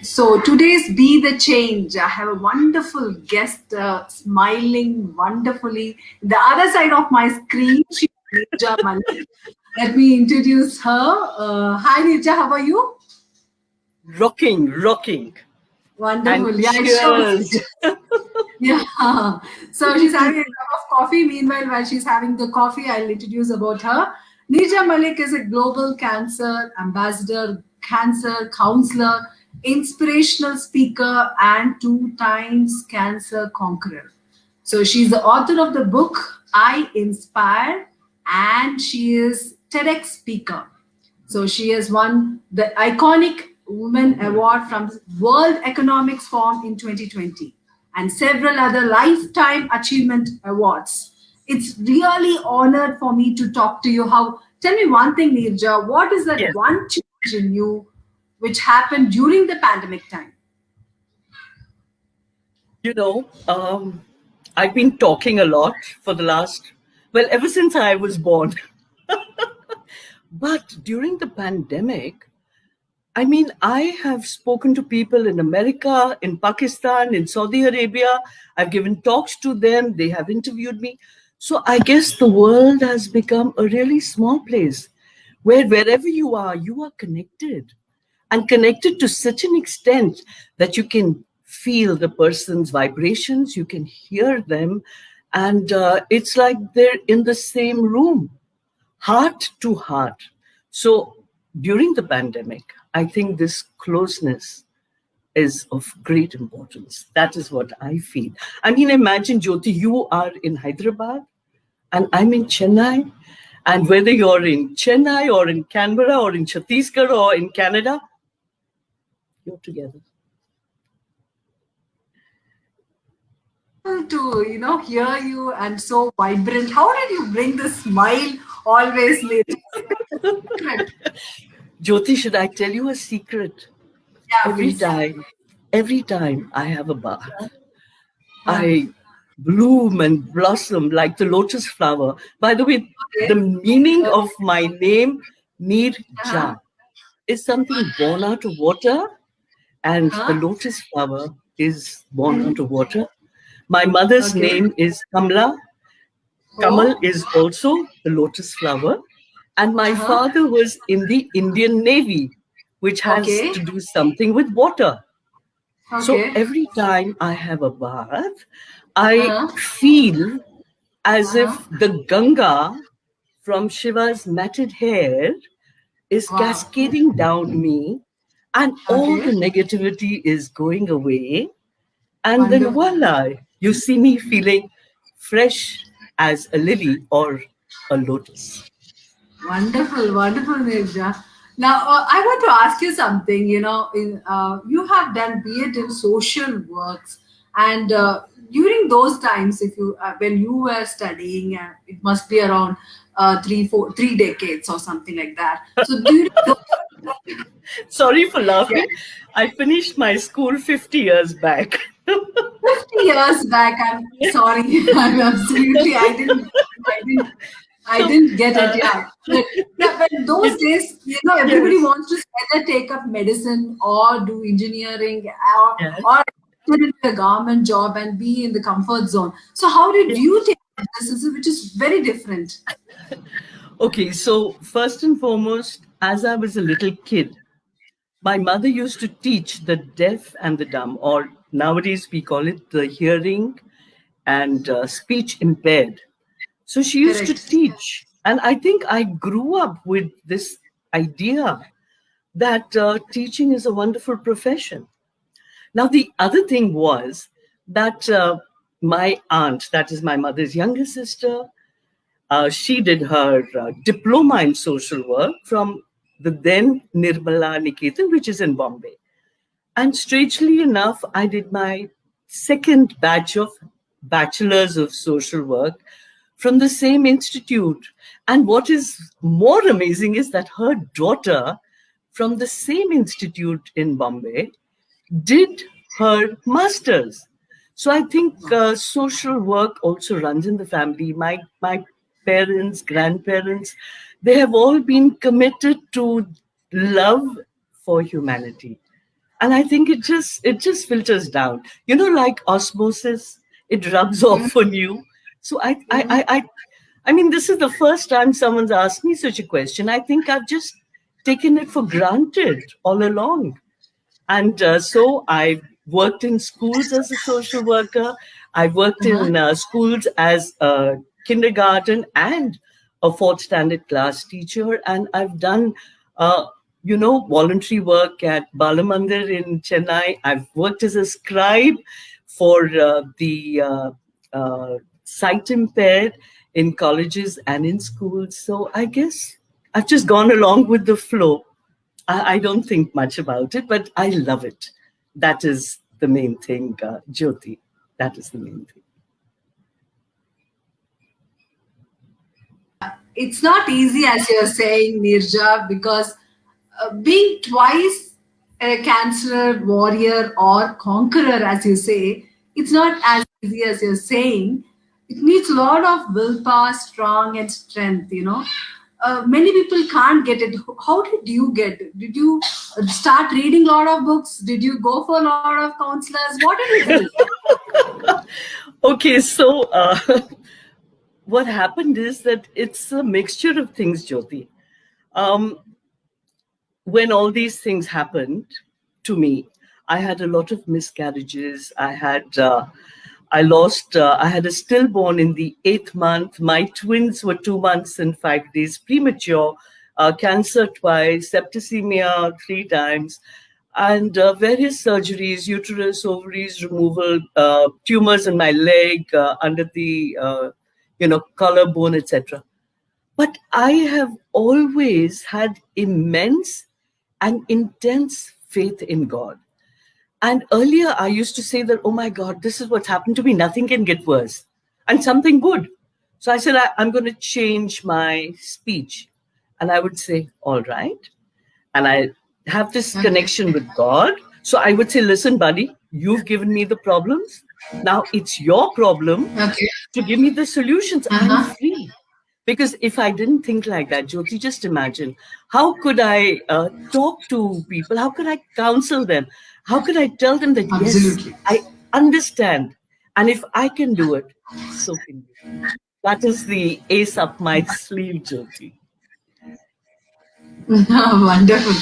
So today's Be the Change. I have a wonderful guest smiling wonderfully. The other side of my screen, she's Neerja Malik. Let me introduce her. Hi Neerja, how are you? Rocking, rocking, Wonderful. and Yeah, it shows. cheers. Yeah. So she's having a cup of coffee. Meanwhile, while she's having the coffee, I'll introduce about her. Neerja Malik is a global cancer ambassador, cancer counselor, inspirational speaker, and two times cancer conqueror. So she's the author of the book I Inspire, and she is TEDx speaker. So she has won the iconic Women Award from World Economics Forum in 2020 and several other lifetime achievement awards. It's really honored for me to talk to you. How tell me one thing, Neerja, what is that Yes, one change in you which happened during the pandemic time? you know, I've been talking a lot for the last, well, ever since I was born. But during the pandemic, I mean, I have spoken to people in America, in Pakistan, in Saudi Arabia. I've given talks to them. They have interviewed me. So I guess the world has become a really small place where wherever you are connected and connected to such an extent that you can feel the person's vibrations, you can hear them, and it's like they're in the same room, heart to heart. So during the pandemic, I think this closeness is of great importance. That is what I feel. I mean, imagine, Jyoti, you are in Hyderabad and I'm in Chennai. And whether you're in Chennai or in Canberra or in Chhattisgarh or in Canada, you're together. To hear you and so vibrant. How did you bring the smile always, Neerja? Secret. Jyoti, should I tell you a secret? Yeah, Every please. time, every time I have a bath, Uh, I bloom and blossom like the lotus flower. By the way, the okay. meaning Okay. of my name, Uh-huh. Neerja, is something born out of water, and the Uh-huh. lotus flower is born out of water. My mother's Okay. name is Kamla. Kamal Oh. is also the lotus flower. And my Uh-huh. father was in the Indian Navy, which has Okay. to do something with water. So Okay. every time I have a bath, I Uh-huh. feel as Uh-huh. if the Ganga from Shiva's matted hair is Wow. cascading down me, and all the Okay. negativity is going away. And then Wonderful. voila, you see me feeling fresh as a lily or a lotus. Wonderful, wonderful, Neerja. Now, I want to ask you something. You have done B.Ed in social works, and during those times, if you when you were studying, it must be around 3 decades or something like that. So, during those Sorry for yeah, laughing. I finished my school 50 years back. 50 years back, I'm sorry, I'm absolutely, I So, didn't get it. uh, Yeah, but yeah, but those it, days, everybody yes, wants to either take up medicine or do engineering yes, or enter into a government job and be in the comfort zone. So, how did yes. you take up this, which is very different? Okay, so first and foremost, as I was a little kid, my mother used to teach the deaf and the dumb, or nowadays we call it the hearing and speech impaired. So she used to Correct. teach. And I think I grew up with this idea that teaching is a wonderful profession. Now, the other thing was that my aunt, that is my mother's younger sister, she did her diploma in social work from the then Nirmala Niketan, which is in Bombay. And strangely enough, I did my second batch of bachelor's of social work from the same institute. And what is more amazing is that her daughter from the same institute in Bombay did her master's. So I think social work also runs in the family. My parents, grandparents, they have all been committed to love for humanity. And I think it just filters down, like osmosis. It rubs off on you. So I mean, this is the first time someone's asked me such a question. I think I've just taken it for granted all along. And so I worked in schools as a social worker. I worked Uh-huh. in schools as a kindergarten and a fourth standard class teacher. And I've done, voluntary work at Balamandir in Chennai. I've worked as a scribe for the sight impaired in colleges and in schools. So I guess I've just gone along with the flow. I don't think much about it, but I love it. That is the main thing, Jyoti. That is the main thing. It's not easy, as you're saying, Neerja, because being twice a cancer warrior or conqueror, as you say, it's not as easy as you're saying. It needs a lot of willpower, strong, and strength, Many people can't get it. How did you get it? Did you start reading a lot of books? Did you go for a lot of counselors? What did you do? Okay, so what happened is that it's a mixture of things, Jyoti. Um, when all these things happened to me, I had a lot of miscarriages. I had a stillborn in the 8th month. My twins were 2 months and 5 days premature, cancer twice, septicemia 3 times, and various surgeries, uterus, ovaries removal, tumors in my leg, under the, collarbone, etc. But I have always had immense and intense faith in God. And earlier, I used to say that, oh my God, this is what's happened to me. Nothing can get worse. And something good. So I said, I'm going to change my speech. And I would say, all right. And I have this Okay. connection with God. So I would say, listen, buddy, you've given me the problems. Now it's your problem Okay. to give me the solutions. I'm Uh-huh. free. Because if I didn't think like that, Jyoti, just imagine, how could I talk to people? How could I counsel them? How could I tell them that, yes, Absolutely. I understand. And if I can do it, so can you. That is the ace up my sleeve, Jyoti. Wonderful, wonderful.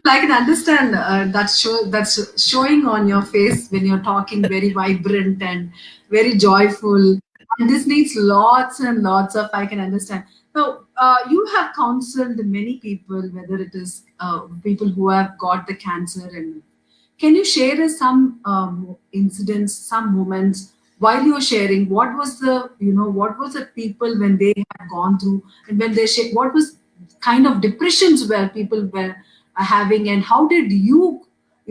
I can understand that's showing on your face when you're talking, very vibrant and very joyful. And this needs lots and lots of. I can understand. Now, you have counseled many people, whether it is people who have got the cancer, and can you share us some incidents, some moments while you were sharing? What was what was the people when they have gone through, and when they share, what was kind of depressions where people were having, and how did you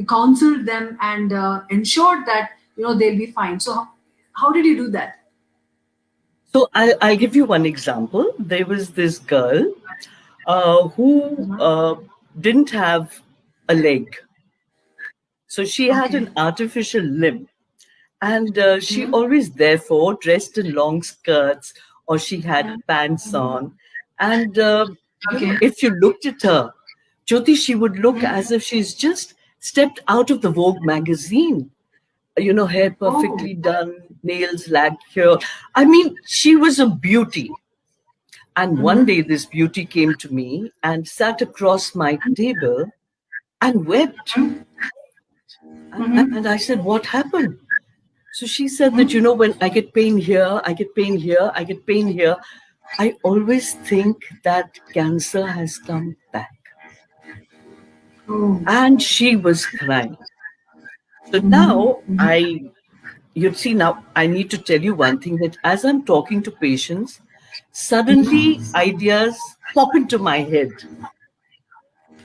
counsel them and ensure that they'll be fine? So, how did you do that? So I'll give you one example. There was this girl who Mhm. didn't have a leg. So she had Okay. an artificial limb. And she Mhm. always, therefore, dressed in long skirts or she had pants on. And, Okay. if you looked at her, Jyoti, she would look as if she's just stepped out of the Vogue magazine. Hair Oh. perfectly done, nails lagged here. I mean, she was a beauty. And one Mm-hmm. day, this beauty came to me and sat across my table and wept. And I said, what happened? So she said that, when I get pain here, I get pain here, I get pain here, I always think that cancer has come back. Oh. And she was crying. So Mm-hmm. now you see, now I need to tell you one thing, that as I'm talking to patients, suddenly ideas pop into my head.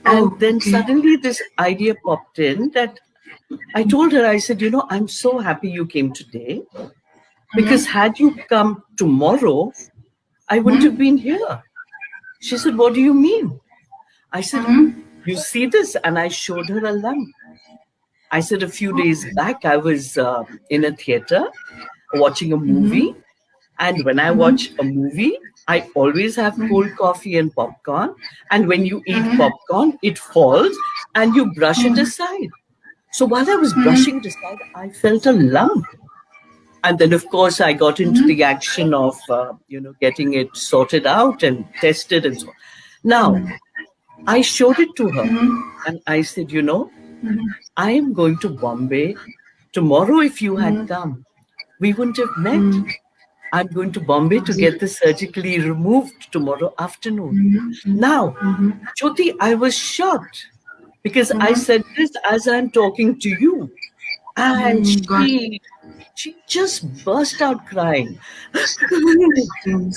And Oh. then Okay. suddenly this idea popped in that I told her, I said, I'm so happy you came today, because had you come tomorrow, I wouldn't have been here. She said, what do you mean? I said, you see this? And I showed her a lump. I said, a few days back, I was in a theater watching a movie. And when I watch a movie, I always have cold coffee and popcorn. And when you eat popcorn, it falls and you brush it aside. So while I was brushing it aside, I felt a lump. And then, of course, I got into Mhm. the action of, getting it sorted out and tested and so on. Now, I showed it to her Mhm. and I said, Mhm. I am going to Bombay tomorrow. If you had Mhm. come, we wouldn't have met. Mhm. I'm going to Bombay to get Absolutely. this surgically removed tomorrow afternoon. Mhm. Now, Mhm. Jyoti, I was shocked because I Mhm. said this as I'm talking to you. And Mhm. Got it. she just burst out crying. Mhm.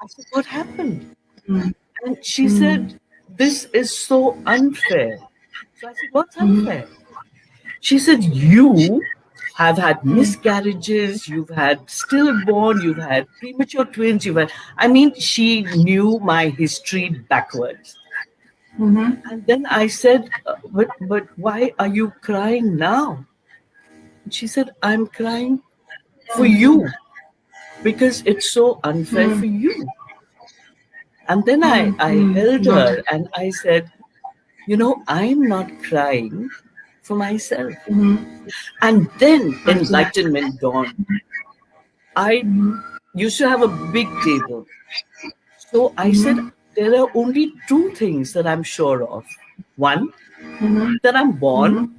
I said, what happened? Mhm. And she said, Mhm. this is so unfair. So I said, what's Mhm. unfair? She said, you have had Mhm. miscarriages, you've had stillborn, you've had premature twins, I mean, she knew my history backwards. Mhm. And then I said, but why are you crying now? And she said, I'm crying for you because it's so unfair for Mhm. you. And then I held Mhm. Got her it. and I said, I'm not crying for myself. Mhm. And then Absolutely. enlightenment dawned. I Mhm. used to have a big table. So I said, Mhm. there are only two things that I'm sure of. One, Mhm. that I'm born, Mhm.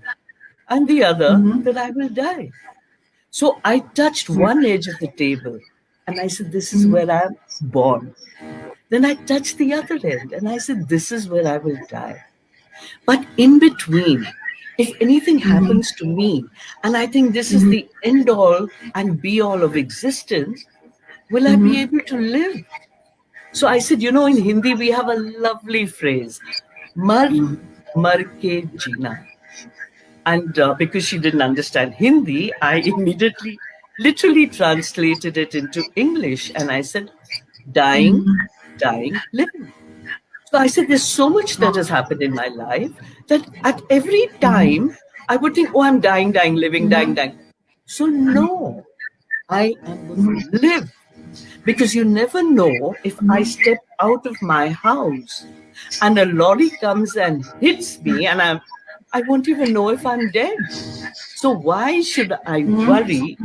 and the other, Mhm. that I will die. So I touched one edge of the table and I said, this is where Mhm. I'm born. Then I touched the other end and I said, this is where I will die. But in between, if anything Mhm. happens to me, and I think this is Mhm. the end all and be all of existence, will I be Mhm. able to live? So I said, in Hindi, we have a lovely phrase, mar, mar ke jeena. And because she didn't understand Hindi, I immediately literally translated it into English. And I said, dying, Mhm. dying, living. So I said, there's so much that has happened in my life that at every Mhm. time I would think, oh, I'm dying, dying, living, dying, Mhm. dying. So no, I am going to live because you never know if I Mhm. step out of my house and a lorry comes and hits me and I won't even know if I'm dead. So why should I Mhm. worry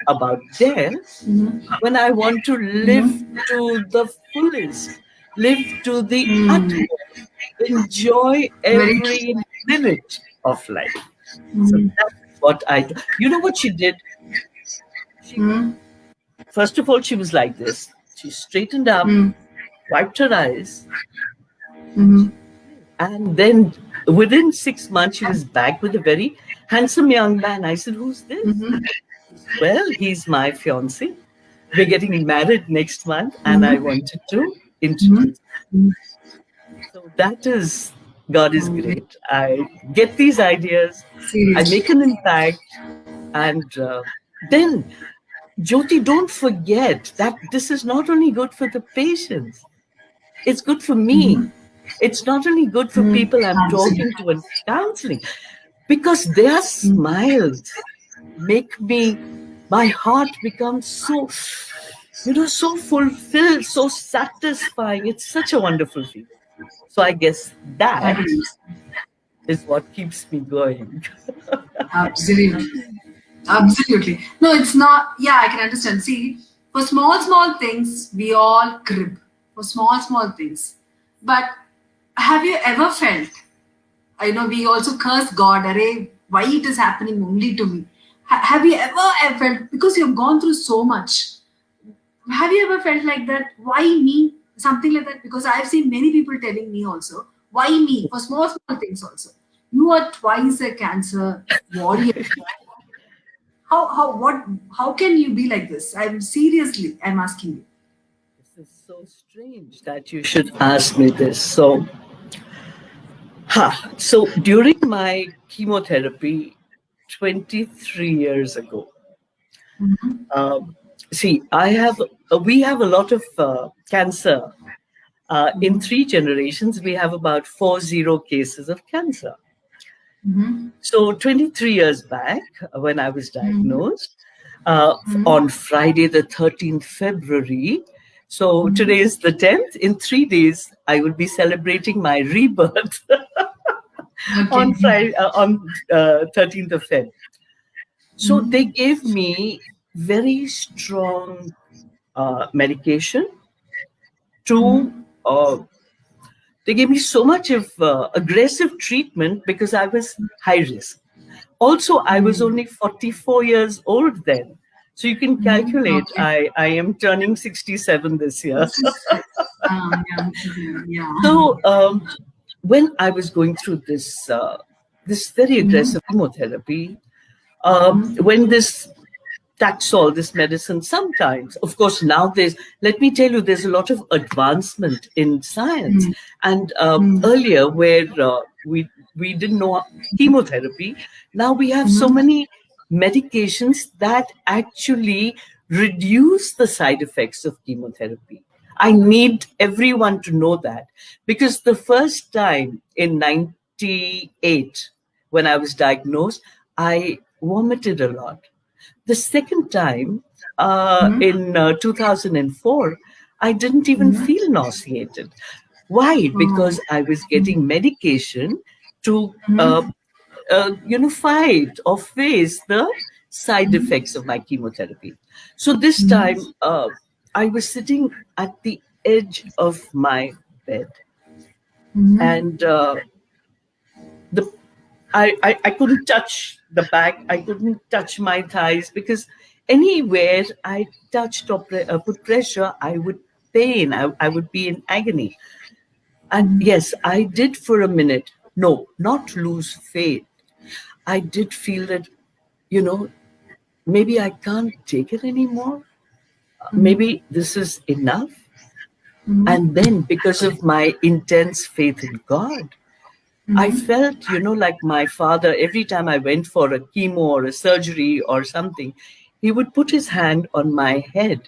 about death Mhm. when I want to live Mhm. to the fullest, live to the Mhm. utmost, enjoy Very true. every minute of life? So Mhm. that's what I do. You know what she did? She Mhm. First of all, she was like this. She straightened up, Mhm. wiped her eyes, Mhm. and then within 6 months, she was back with a very handsome young man. I said, who's this? Mhm. Well, he's my fiance. We're getting married next month, and I Mhm. wanted to Mhm. introduce. Mhm. So that is, God is Mhm. great. I get these ideas, I make Seriously. an impact, and then, Jyoti, don't forget that this is not only good for the patients, it's good for me. Mhm. It's not only good for Mhm. people I'm talking Absolutely. to and counseling, because their Mhm. smiles make me, my heart becomes so, so fulfilled, so satisfying. It's such a wonderful feeling. So I guess I that can understand. is what keeps me going. Absolutely. Absolutely. No, it's not. Yeah, I can understand. See, for small, small things, we all crib. For small, small things. But have you ever felt? I know we also curse God, array, why it is happening only to me? Have you ever felt, because you've gone through so much, have you ever felt like that? Why me? Something like that? Because I've seen many people telling me also, why me? For small, small things also. You are twice a cancer warrior. How can you be like this? I'm asking you. This is so strange that you should ask me this. So during my chemotherapy 23 years ago, um, see, we have a lot of cancer. In Mm-hmm. 3 generations, we have about 40 cases of cancer. Mm-hmm. So 23 years back, when I was Mm-hmm. diagnosed, Mm-hmm. on Friday, the 13th February, so Mm-hmm. today is the 10th, in 3 days, I will be celebrating my rebirth. Okay. on Friday, on 13th of Feb. So they Mm-hmm. gave me very strong medication to. Mm-hmm. They gave me so much of aggressive treatment because I was high risk. Also, I was only 44 years old then. So you can Mm-hmm. calculate, Okay. I am turning 67 this year. 66. Yeah, yeah. So when I was going through this very Mm-hmm. aggressive chemotherapy, Mm-hmm. when this Taxol, this medicine, sometimes, of course, now let me tell you, there's a lot of advancement in science. And earlier, where we didn't know chemotherapy, now we have so Mm-hmm. many medications that actually reduce the side effects of chemotherapy. I need everyone to know that because the first time in 98, when I was diagnosed, I vomited a lot. The second time, in 2004, I didn't even feel nauseated. Why? Because I was getting medication to, fight or face the side effects of my chemotherapy. So this time, I was sitting at the edge of my bed, and the I couldn't touch the back. I couldn't touch my thighs because anywhere I touched or put pressure, I would pain. I would be in agony. And yes, I did for a minute. No, not lose faith. I did feel that, you know, maybe I can't take it anymore. Maybe this is enough. And then because of my intense faith in God, I felt, like my father, every time I went for a chemo or a surgery or something, he would put his hand on my head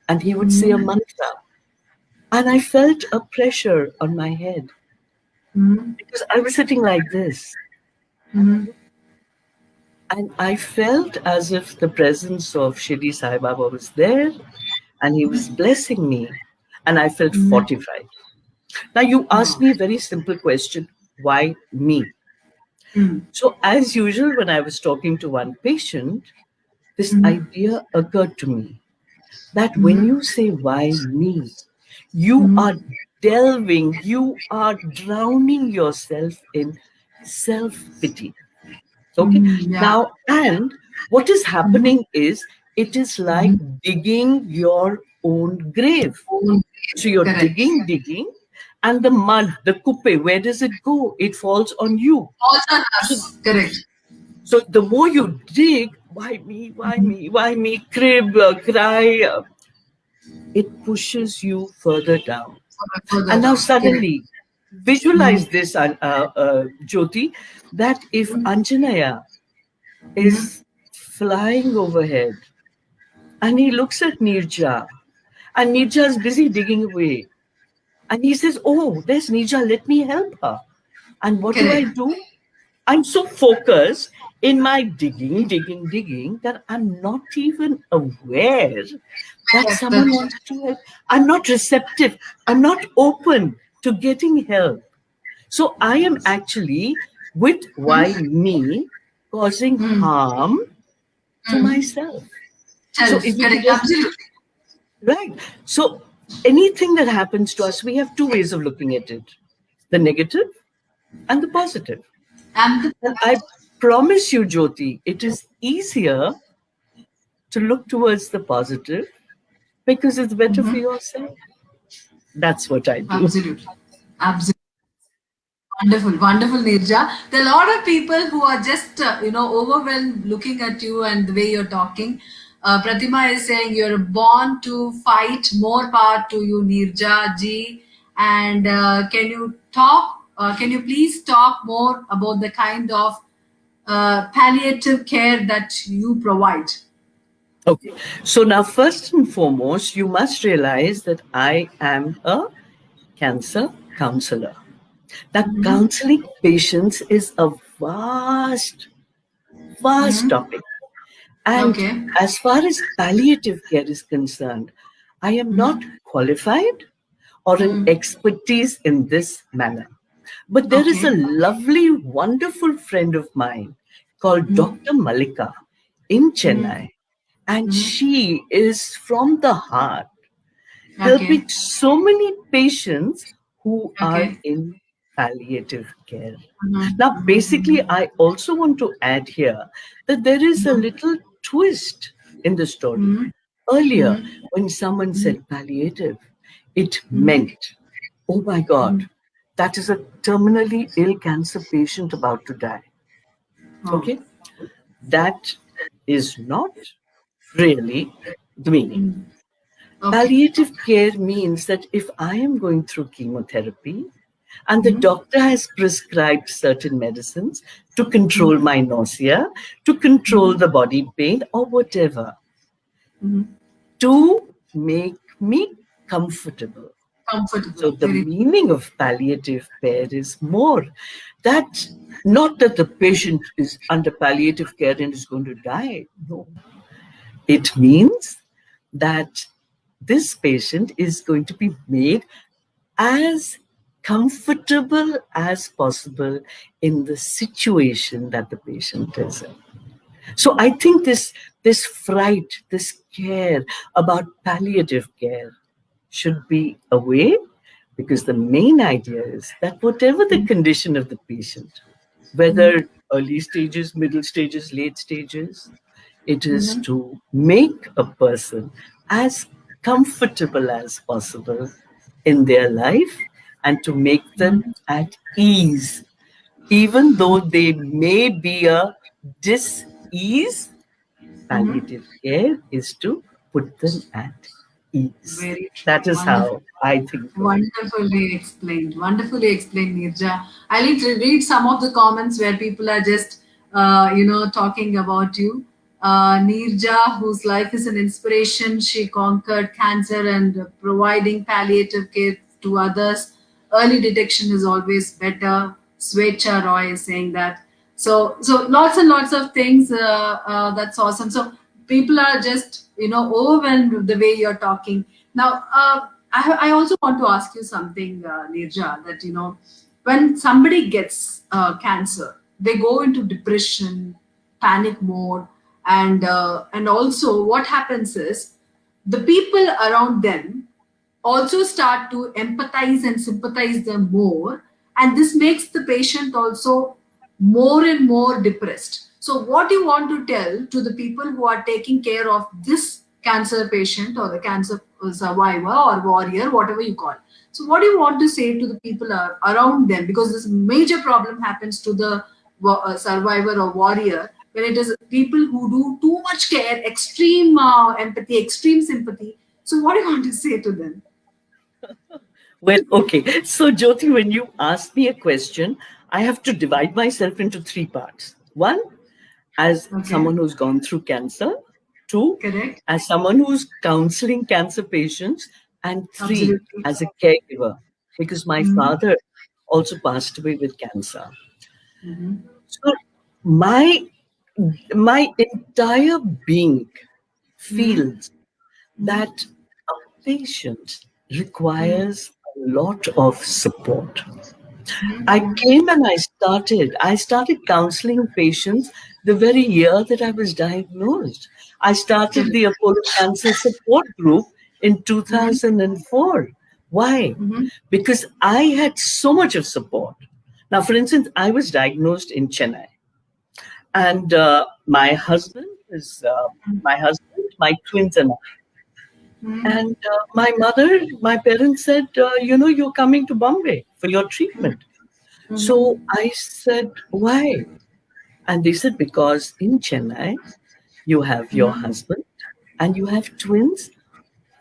and he would say a mantra. And I felt a pressure on my head because I was sitting like this. And I felt as if the presence of Shirdi Sai Baba was there and he was blessing me. And I felt fortified. Now, you asked Wow. me a very simple question: why me? So, as usual, when I was talking to one patient, this idea occurred to me that when you say, why me, you are delving, you are drowning yourself in self pity. Okay. Yeah. Now, and what is happening is it is like digging your own grave. Oh, So you're correct. digging, and the mud, the kuppe, where does it go? It falls on you. Also So us. Correct. So the more you dig, why me, why me, why me, crib, cry, it pushes you further down. Further And now down. Correct. suddenly, visualize this, Jyoti, that if Anjanaya is flying overhead and he looks at Neerja, and Neerja is busy digging away, and he says, "Oh, there's Neerja, let me help her." And what Correct. do? I'm so focused in my digging that I'm not even aware that someone That's wants to help. I'm not receptive. I'm not open to getting help. So I am actually, with why me, causing harm to myself. So self. if you Correct. just, Absolutely. right. So anything that happens to us, we have two ways of looking at it: the negative and the positive. And the And I promise you, Jyoti, it is easier to look towards the positive because it's better for yourself. That's what I do. absolutely. Absolutely. Wonderful, wonderful, Neerja. There are a lot of people who are just, overwhelmed looking at you and the way you're talking. Pratima is saying you're born to fight. More power to you, Neerja ji. And can you talk? Can you please talk more about the kind of palliative care that you provide? Okay. So now, first and foremost, you must realize that I am a cancer counselor. Now, counseling patients is a vast, vast topic. And Okay. as far as palliative care is concerned, I am not qualified or an expertise in this manner. But there is a Okay. lovely, wonderful friend of mine called Mm, Dr. Malika in mm, Chennai, and mm. she is from the heart, Okay. helping so many patients who are Okay. in palliative care. Mhm, Now, mhm, basically, I also want to add here that there is a mhm, little twist in the story. mhm, Earlier, mhm, when someone mhm, said palliative, it mhm. meant, oh my God, Mhm. that is a terminally ill cancer patient about to die. Oh. Okay? That is not really the meaning. Mm. Okay. Palliative care means that if I am going through chemotherapy and the Mhm, doctor has prescribed certain medicines to control mhm, my nausea, to control mhm, the body pain, or whatever, mhm. to make me comfortable. So Comfortable. the Very. meaning of palliative care is more that not that the patient is under palliative care and is going to die. No, it means that this patient is going to be made as comfortable as possible in the situation that the patient is in. So I think this fright, this care about palliative care should be away, because the main idea is that whatever the condition of the patient, Mhm, whether early stages, middle stages, late stages, it is mhm, to make a person as comfortable as possible in their life and to make them mhm, at ease, even though mhm, they may be a dis-ease. mhm. Palliative care is to put them at ease. Very true. That is Wonderful. how I think of it. Wonderfully explained. Wonderfully explained, Neerja. I need to read some of the comments where people are just, talking about you. Neerja, whose life is an inspiration, she conquered cancer and providing palliative care to others. Early detection is always better. Swecha Roy is saying that. So lots and lots of things. That's awesome. So people are just overwhelmed with the way you're talking now. I also want to ask you something, Neerja, that when somebody gets cancer, they go into depression, panic mode, and also what happens is the people around them also start to empathize and sympathize them more, and this makes the patient also more and more depressed. So what do you want to tell to the people who are taking care of this cancer patient or the cancer survivor or warrior, whatever you call? So what do you want to say to the people around them, because this major problem happens to the survivor or warrior when it is people who do too much care, extreme empathy, extreme sympathy. So what do you want to say to them? Well, okay. So, Jyoti, when you ask me a question, I have to divide myself into three parts. One, as Okay, someone who's gone through cancer. Two, correct. as someone who's counseling cancer patients. And three, Absolutely. as a caregiver, because my Mm-hmm. father also passed away with cancer. Mm-hmm. So, my my entire being Mm-hmm. feels that a patient requires a lot of support. I came and I started counseling patients the very year that I was diagnosed. I started Correct. the Apollo Cancer Support Group in Mm-hmm. 2004. Why? Mm-hmm. Because I had so much of support. Now, for instance, I was diagnosed in Chennai, and my twins and I. Mm-hmm. And my parents said, you're coming to Bombay for your treatment. So I said, why? And they said, because in Chennai, you have your Mm-hmm. husband and you have twins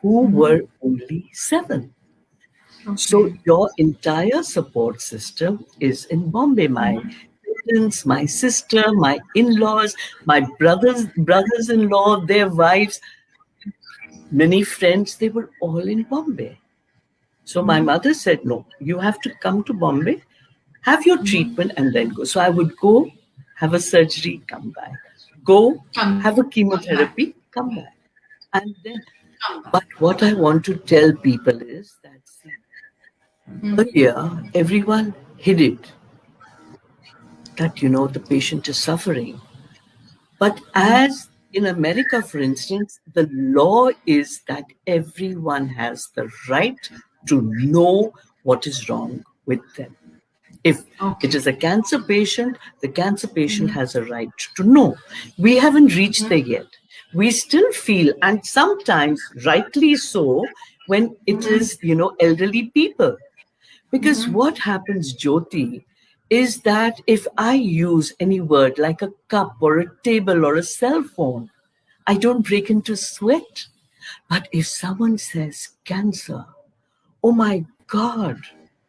who Mm-hmm. were only 7. So Okay. your entire support system is in Bombay. My parents, my sister, my in-laws, my brothers-in-law, their wives, many friends, they were all in Bombay. So my Mm-hmm. mother said, no, you have to come to Bombay, have your Mm-hmm. treatment, and then go. So I would go, have a surgery, come back. Go, Come have a back. chemotherapy, come back. And then, Come back. but what I want to tell people is that, see, Mm-hmm. earlier, everyone hid it, that, the patient is suffering. But as in America, for instance, the law is that everyone has the right to know what is wrong with them. If it Okay. is a cancer patient, the cancer patient has a right to know. We haven't reached there yet. We still feel, and sometimes rightly so, when it is, elderly people. Because what happens, Jyoti, is that if I use any word like a cup or a table or a cell phone, I don't break into sweat. But if someone says cancer, oh my God,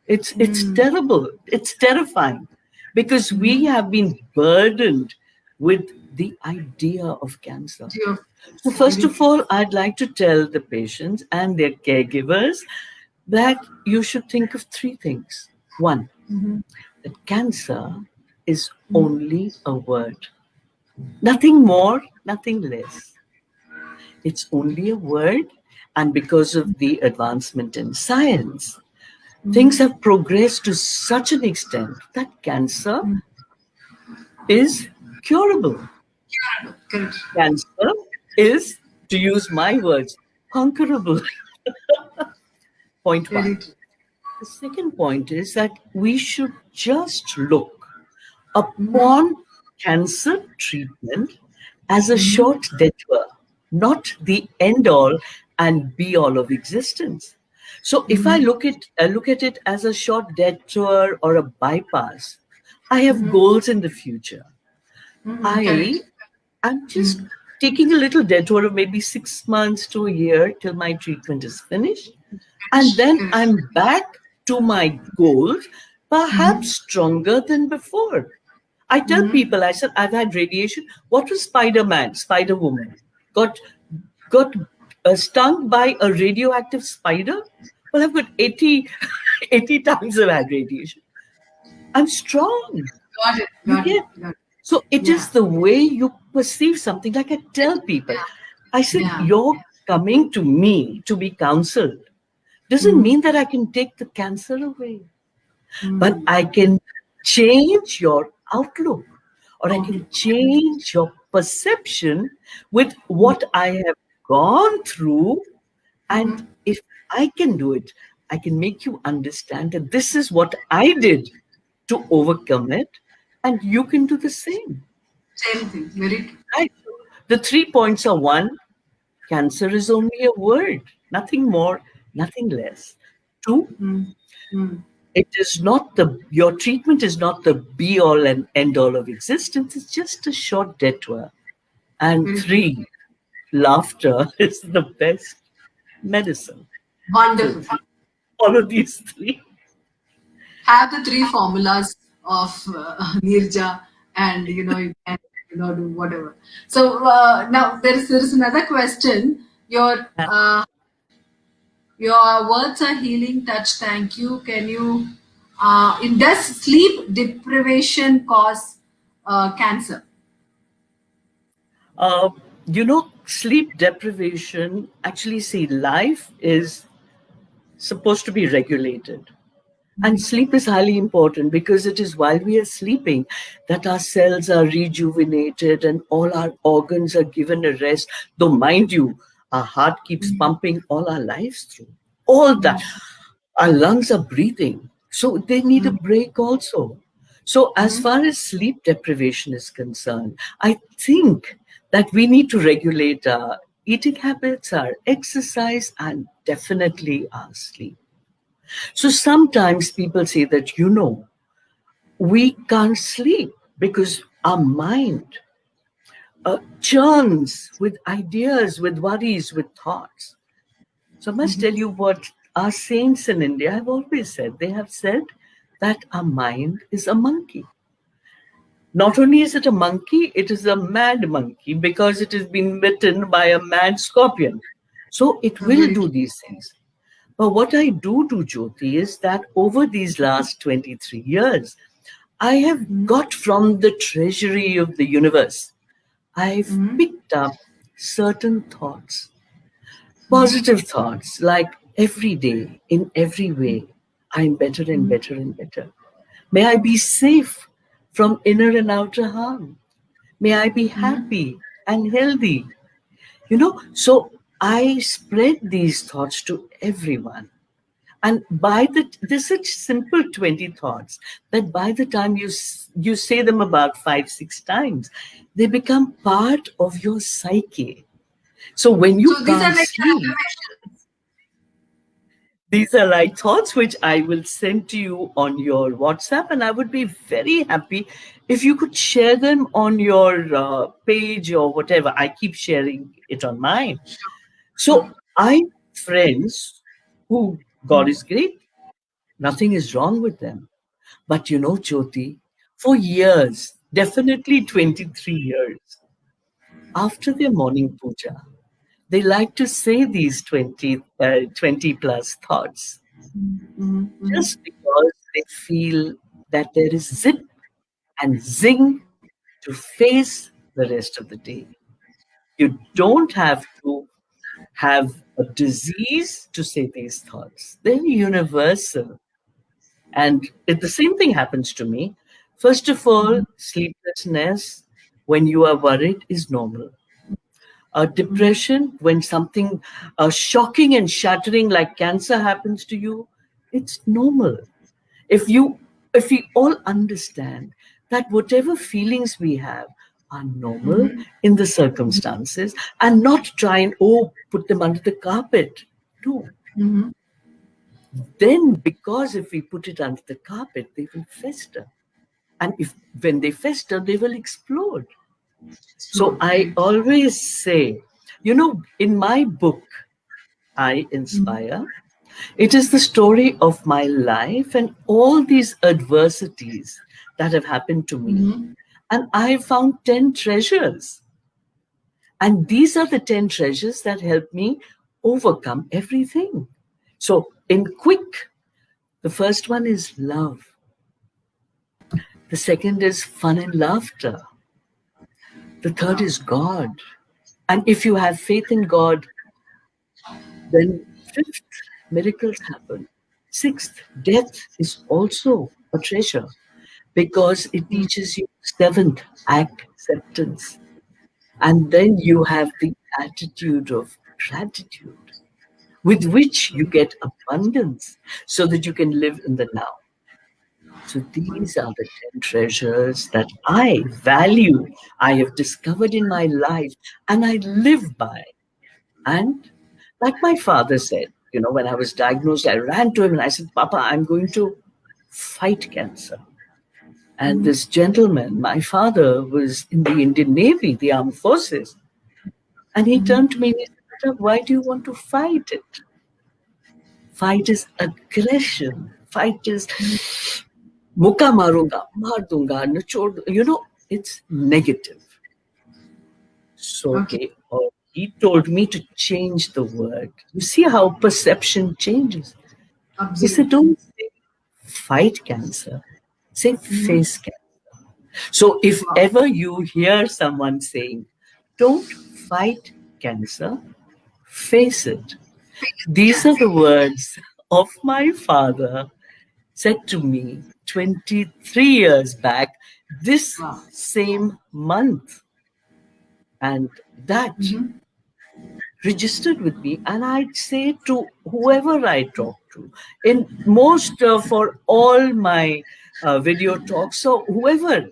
it's terrible. It's terrifying because we have been burdened with the idea of cancer. Dear, So, first very of true. all, I'd like to tell the patients and their caregivers that you should think of three things. One, that cancer is only a word, nothing more, nothing less. It's only a word, and because of the advancement in science, things have progressed to such an extent that cancer is curable. Correct. Cancer is, to use my words, conquerable. Point one. Very true. The second point is that we should just look upon cancer treatment as a short detour, not the end all and be all of existence. So if I look at it as a short detour or a bypass, I have goals in the future. I Correct. am just taking a little detour of maybe 6 months to a year till my treatment is finished. And then Correct. I'm back to my goals, perhaps stronger than before. I tell people, I said, I've had radiation. What was Spider-Man, Spider-Woman? Got got stung by a radioactive spider? Well, I've got 80, 80 times I've had radiation. I'm strong. Got it. You Got it. get. Got it. So it Yeah. is the way you perceive something. Like I tell people, I said, Yeah. you're coming to me to be counseled. Doesn't mean that I can take the cancer away, but I can change your outlook or I can Outlook. change your perception with what I have gone through. And if I can do it, I can make you understand that this is what I did to overcome it, and you can do the same. Same thing. Very true. Right? The 3 points are: one, cancer is only a word, nothing more, nothing less. Two, it is not the your treatment is not the be all and end all of existence. It's just a short detour. And Very true. three, laughter is the best medicine. So Wonderful. follow these three. Have the three formulas of Neerja, and you can do whatever. So now there is another question. Your words are healing touch. Thank you. Can you? In does sleep deprivation cause cancer? Uh, Sleep deprivation, actually, see, life is supposed to be regulated. And sleep is highly important because it is while we are sleeping that our cells are rejuvenated and all our organs are given a rest. Though, mind you, our heart keeps pumping all our lives through. All that. Our lungs are breathing. So they need a break also. So, as far as sleep deprivation is concerned, I think that we need to regulate our eating habits, our exercise, and definitely our sleep. So sometimes people say that, we can't sleep because our mind churns with ideas, with worries, with thoughts. So I must tell you what our saints in India have always said. They have said that our mind is a monkey. Not only is it a monkey, it is a mad monkey because it has been bitten by a mad scorpion. So it will Very do true. these things. But what I do, Jyoti, is that over these last 23 years, I have got from the treasury of the universe, I've picked up certain thoughts, positive thoughts, like every day, in every way, I'm better and better and better. May I be safe from inner and outer harm. May I be happy and healthy. So I spread these thoughts to everyone. And there's such simple 20 thoughts that by the time you say them about 5, 6 times, they become part of your psyche. So when you So these are can't like sleep, affirmations. these are like thoughts which I will send to you on your WhatsApp, and I would be very happy if you could share them on your page or whatever. I keep sharing it on mine. So I have friends who, God is great, nothing is wrong with them. But Jyoti, for years, definitely 23 years, after their morning puja, they like to say these 20 plus thoughts just because they feel that there is zip and zing to face the rest of the day. You don't have to have a disease to say these thoughts. They're universal. And the same thing happens to me. First of all, sleeplessness when you are worried is normal. Depression, when something shocking and shattering like cancer happens to you, it's normal. If you if we all understand that whatever feelings we have are normal in the circumstances and not try and put them under the carpet. No. Then, because if we put it under the carpet, they will fester. And if when they fester, they will explode. So I always say, in my book, I Inspire, it is the story of my life and all these adversities that have happened to me. And I found 10 treasures. And these are the 10 treasures that help me overcome everything. So, in quick, the first one is love. The second is fun and laughter. The third is God. And if you have faith in God, then fifth, miracles happen. Sixth, death is also a treasure because it teaches you seventh, acceptance. And then you have the attitude of gratitude with which you get abundance so that you can live in the now. So these are the 10 treasures that I value, I have discovered in my life, and I live by. And like my father said, when I was diagnosed, I ran to him and I said, Papa, I'm going to fight cancer. And this gentleman, my father, was in the Indian Navy, the armed forces. And he turned to me and he said, "Beta, why do you want to fight it? Fight is aggression. Fight is muka marunga, maar dunga, nachod. It's negative." So Okay. he told me to change the word. You see how perception changes. He said, Absolutely. don't say fight cancer, say face cancer. So if Wow. ever you hear someone saying, don't fight cancer, face it. These are Cancer. the words of my father said to me 23 years back, this Wow. same month. And that registered with me, and I'd say to whoever I talk to, in most for all my video talks, so whoever,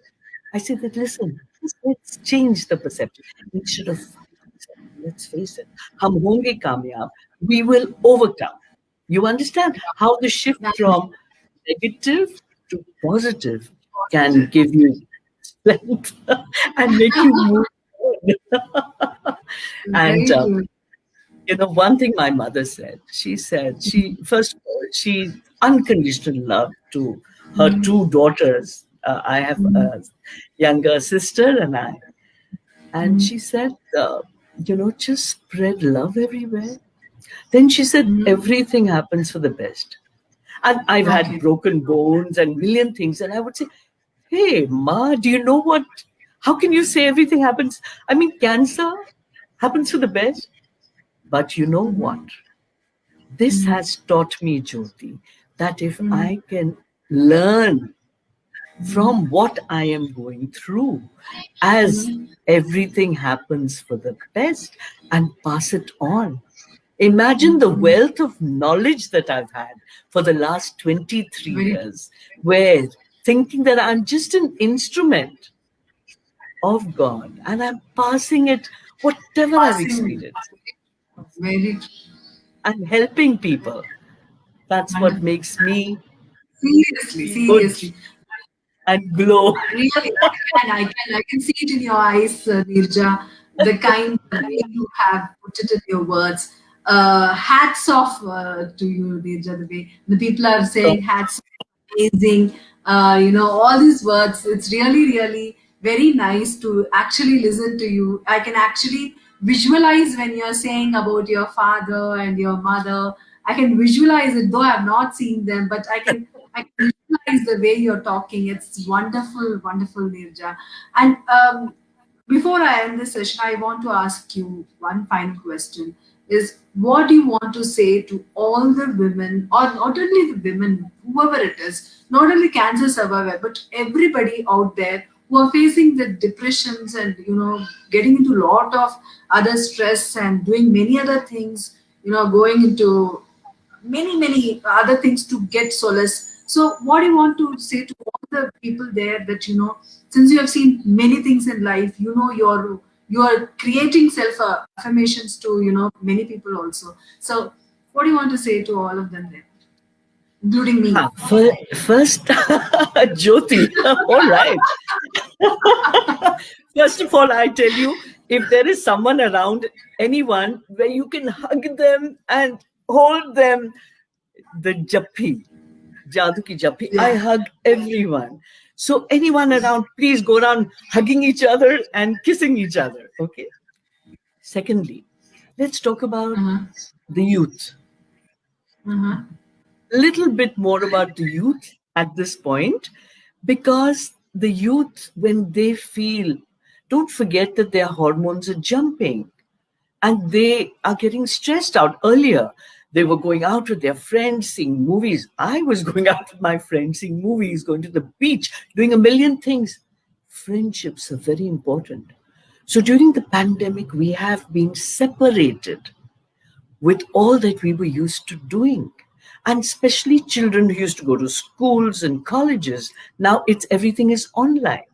I say that listen, let's change the perception instead of fighting perception. Let's face it, hum honge kamyab. We will overcome. You understand how the shift from negative to positive can give you strength and make you move on. And Very true. one thing my mother said, she said, first of all, she unconditional love to her two daughters. I have a younger sister and I. And she said, just spread love everywhere. Then she said, everything happens for the best. And I've had Okay. broken bones and million things. And I would say, hey, Ma, do you know what? How can you say everything happens? I mean, cancer happens for the best. But you know what? This has taught me, Jyoti, that if I can learn from what I am going through, as everything happens for the best, and pass it on. Imagine the wealth of knowledge that I've had for the last 23 Very years, where thinking that I'm just an instrument of God and I'm passing it, whatever I've passing. experienced, Very and helping people. That's what wonderful. makes me Seriously, feel good seriously. and glow. Really, I can see it in your eyes, Neerja. The kind of way you have put it in your words. Hats off to you, Neerja. The way the people are saying hats off, amazing. All these words. It's really, really very nice to actually listen to you. I can actually visualize when you're saying about your father and your mother. I can visualize it, though I've not seen them, but I can visualize the way you're talking. It's wonderful, wonderful, Nirja. And before I end this session, I want to ask you one final question: Is what do you want to say to all the women, or not only the women, whoever it is, not only cancer survivor, but everybody out there who are facing the depressions and getting into a lot of other stress and doing many other things, going into many other things to get solace. So what do you want to say to all the people there, that since you have seen many things in life, you're creating self affirmations to many people also. So what do you want to say to all of them there, including me? First, Jyothi, all right. First of all, I tell you, if there is someone around, anyone where you can hug them and hold them, the jappi, Jadu ki jappi, I Yeah. hug everyone. So anyone around, please go around hugging each other and kissing each other. Okay. Secondly, let's talk about Uh-huh. the youth. Uh-huh. Little bit more about the youth at this point, because the youth, when they feel, don't forget that their hormones are jumping and they are getting stressed out. Earlier they were going out with their friends, seeing movies. I was going out with my friends, seeing movies, going to the beach, doing a million things. Friendships are very important. So during the pandemic we have been separated with all that we were used to doing. And especially children who used to go to schools and colleges. Now it's everything is online.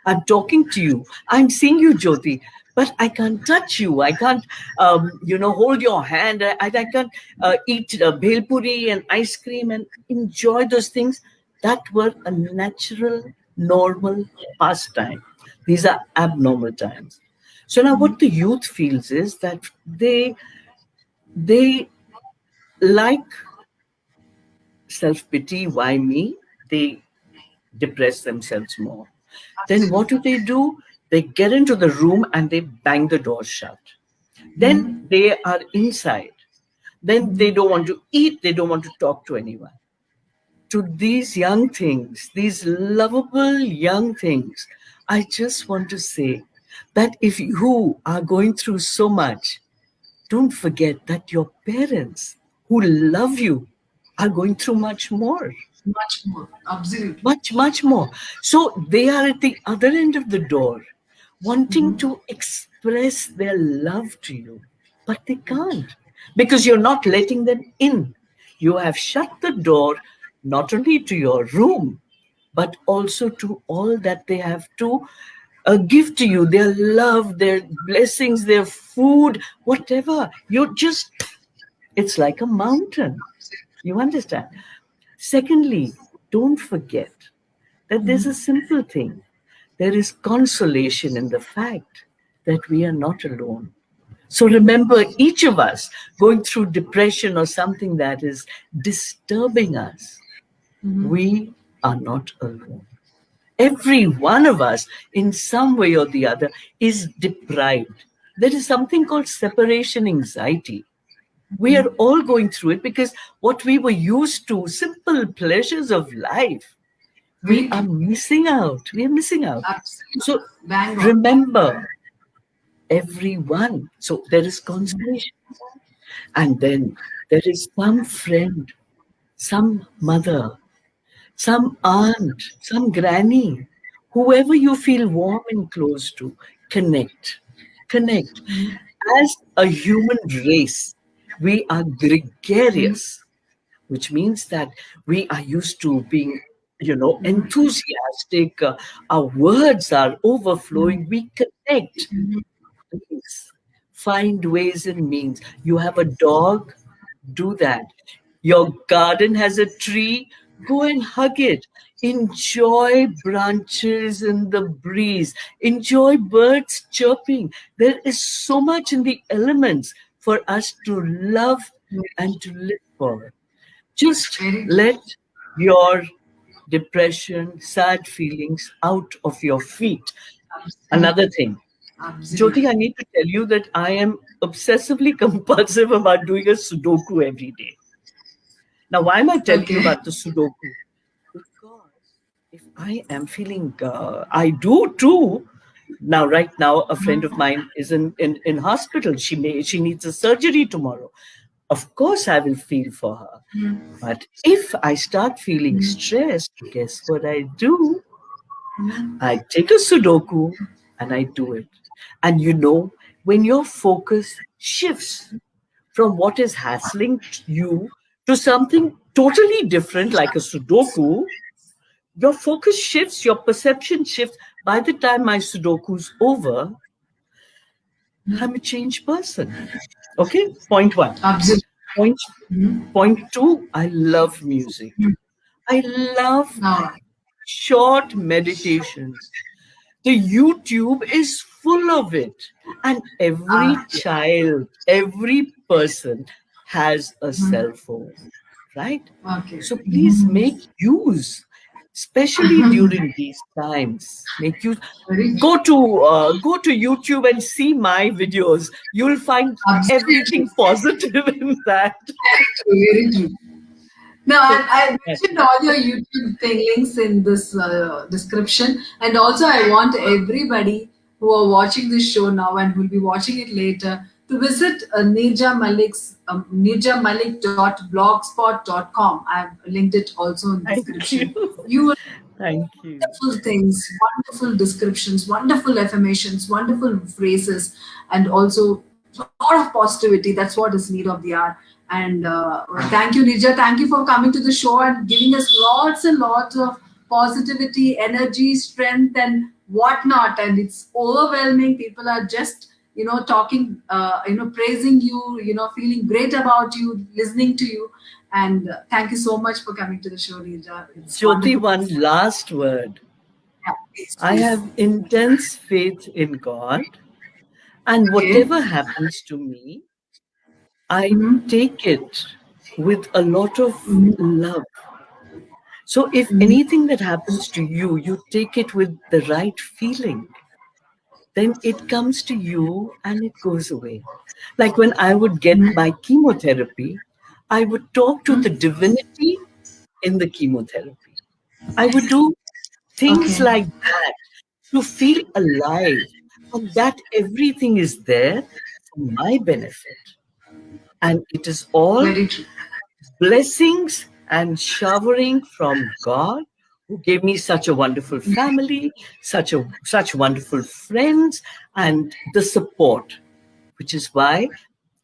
I'm talking to you. I'm seeing you, Jyoti, but I can't touch you. I can't, hold your hand. I can't eat bhel puri and ice cream and enjoy those things that were a natural, normal pastime. These are abnormal times. So now what the youth feels is that they like self pity. Why me? They depress themselves more. Then what do? They get into the room and they bang the door shut. Then they are inside. Then they don't want to eat. They don't want to talk to anyone. To these young things, these lovable young things, I just want to say that if you are going through so much, don't forget that your parents who love you are going through much more, Much more, absolutely. much more. So they are at the other end of the door, wanting to express their love to you, but they can't because you're not letting them in. You have shut the door not only to your room, but also to all that they have to give to you, their love, their blessings, their food, whatever. It's like a mountain. You understand? Secondly, don't forget that there's a simple thing. There is consolation in the fact that we are not alone. So remember, each of us going through depression or something that is disturbing us, we are not alone. Every one of us, in some way or the other, is deprived. There is something called separation anxiety. We are all going through it because what we were used to, simple pleasures of life, we Very are true. missing out. We are missing out. Absolutely. So Bang on. remember, everyone. So there is consolation. And then there is some friend, some mother, some aunt, some granny, whoever you feel warm and close to, connect. Connect. As a human race, we are gregarious, which means that we are used to being, enthusiastic. Our words are overflowing. We connect. Please find ways and means. You have a dog, do that. Your garden has a tree, go and hug it. Enjoy branches in the breeze. Enjoy birds chirping. There is so much in the elements for us to love and to live for. Just Very true. let your depression, sad feelings out of your feet. Another Absolutely. thing, Jyoti, Absolutely. I need to tell you that I am obsessively compulsive about doing a Sudoku every day. Now, why am I telling you Okay. about the Sudoku? Because if I am feeling, I do too. Now, right now, a friend of mine is in hospital. She needs a surgery tomorrow. Of course, I will feel for her. But if I start feeling stressed, guess what I do? I take a Sudoku and I do it. And when your focus shifts from what is hassling you to something totally different, like a Sudoku, your focus shifts, your perception shifts. By the time my Sudoku's over, I'm a changed person. Okay, point one. Absolutely. Point, point two, I love music. I love No. short meditations. The YouTube is full of it. And every Yeah. child, every person has a cell phone, right? Okay. So please make use, especially during these times. Make use. Very true. Go to YouTube and see my videos. You'll find Absolutely. everything positive in that. Very true. Very true. No, So I that's mentioned all your YouTube thing links in this description, and also I want everybody who are watching this show now and will be watching it later to visit Neerja Malik's neerjamalik.blogspot.com. I've linked it also in the thank description. you. You will Thank you. wonderful things, wonderful descriptions, wonderful affirmations, wonderful phrases, and also a lot of positivity. That's what is need of the hour. And thank you, Nija. Thank you for coming to the show and giving us lots and lots of positivity, energy, strength, and whatnot. And it's overwhelming. People are just talking, praising you, feeling great about you, listening to you. And thank you so much for coming to the show, Nija. It's Jyoti, wonderful. one last word. Yeah, please, I please. have intense faith in God, and Okay. whatever happens to me, I Mm-hmm. take it with a lot of love. So, if Mm-hmm. anything that happens to you, you take it with the right feeling, then it comes to you and it goes away. Like when I would get my chemotherapy, I would talk to the divinity in the chemotherapy. I would do things Okay. like that to feel alive and that everything is there for my benefit. And it is all Very true. blessings and showering from God who gave me such a wonderful family, such wonderful friends, and the support, which is why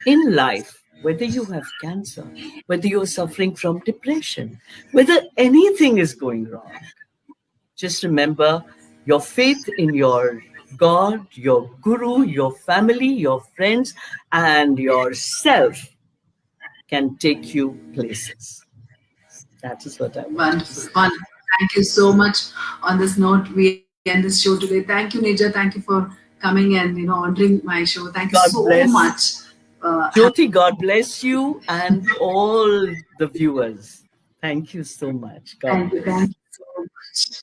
in life, whether you have cancer, whether you're suffering from depression, whether anything is going wrong, just remember your faith in your God, your guru, your family, your friends, and yourself can take you places. That is what I want to Wonderful. say. Wonderful. Thank you so much. On this note, we end this show today. Thank you, Neja. Thank you for coming and honoring my show. Thank you God so much. bless. Jyoti, God bless you and all the viewers. Thank you so much. God Thank you. bless. Thank you so much.